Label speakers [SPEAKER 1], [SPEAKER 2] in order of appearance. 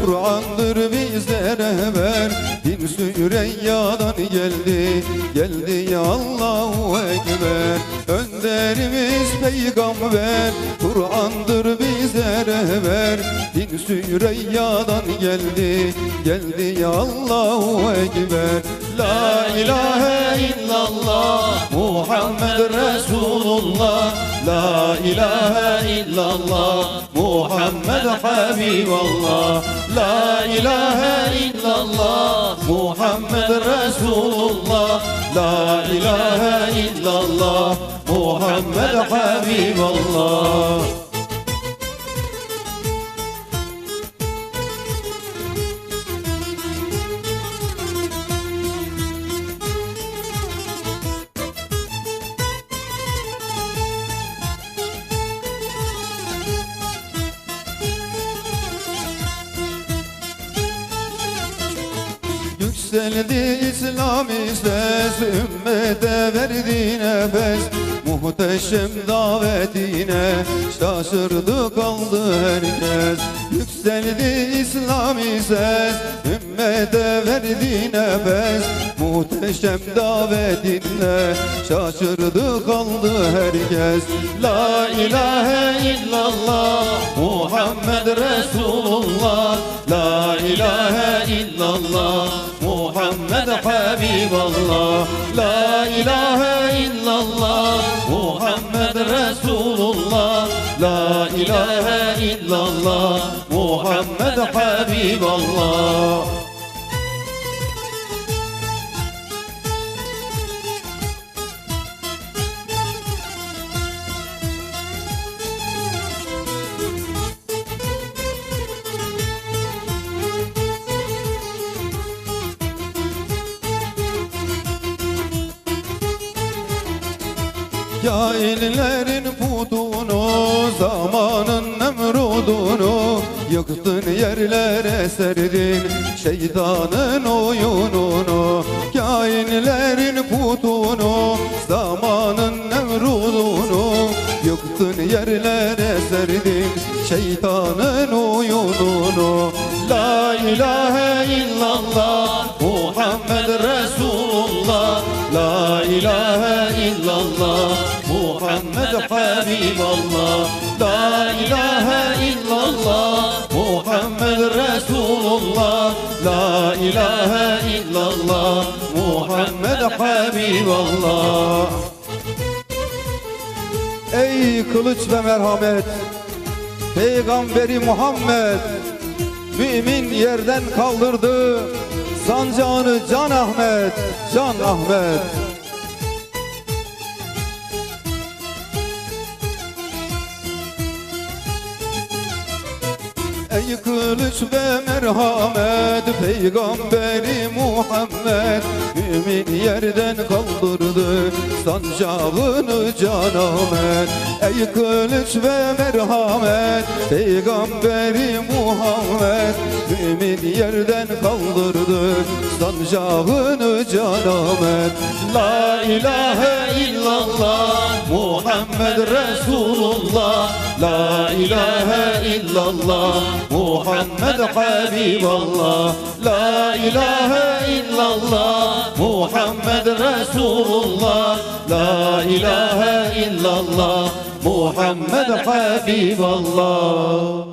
[SPEAKER 1] Kur'an'dır bizlere ver. Din Süreyyadan geldi, geldi ya Allahu Ekber. Önderimiz peygamber, Kur'an'dır bizlere ver. Din Süreyyadan geldi, geldi ya Allahu Ekber. La ilahe illallah Muhammed Resulullah. La ilahe illallah Muhammed Habiballah. La ilahe illallah Muhammed Resulullah. La ilahe illallah Muhammed Habiballah. Yükseldi İslami ses, ümmete verdi nefes. Muhteşem davetine şaşırdı kaldı herkes. Yükseldi İslami ses, ümmete verdi nefes. Muhteşem davetine şaşırdı kaldı herkes. La ilahe illallah Muhammed Resulullah. La ilahe illallah Muhammed Habiballah. La ilahe illallah Muhammed Resulullah. La ilahe illallah Muhammed Habiballah. Cahillerin putunu, zamanın Nemrudunu yıktın, yerlere serdin şeytanın oyununu. Kainlerin putunu, zamanın Nemrudunu yıktın, yerlere serdin şeytanın oyununu. La ilahe illallah Muhammed Resulullah. La ilahe illallah Muhammed Habiballah. La ilahe illallah Muhammed Resulullah. La ilahe illallah Muhammed Habiballah. Ey kılıç ve merhamet, Peygamberi Muhammed, mümin yerden kaldırdı sancağını Can Ahmet, Can Ahmet. Ey kılıç ve merhamet, Peygamberi Muhammed, mümin yerden kaldırdı sancağını Can Ahmet. Ey kılıç ve merhamet, Peygamberi Muhammed, mümin yerden kaldırdı sancağını Can Ahmet. La ilahe illallah Muhammed Resulullah. La ilahe illallah Muhammed Habiballah. La ilahe illallah Muhammed Resulullah. La ilahe illallah Muhammed Habiballah.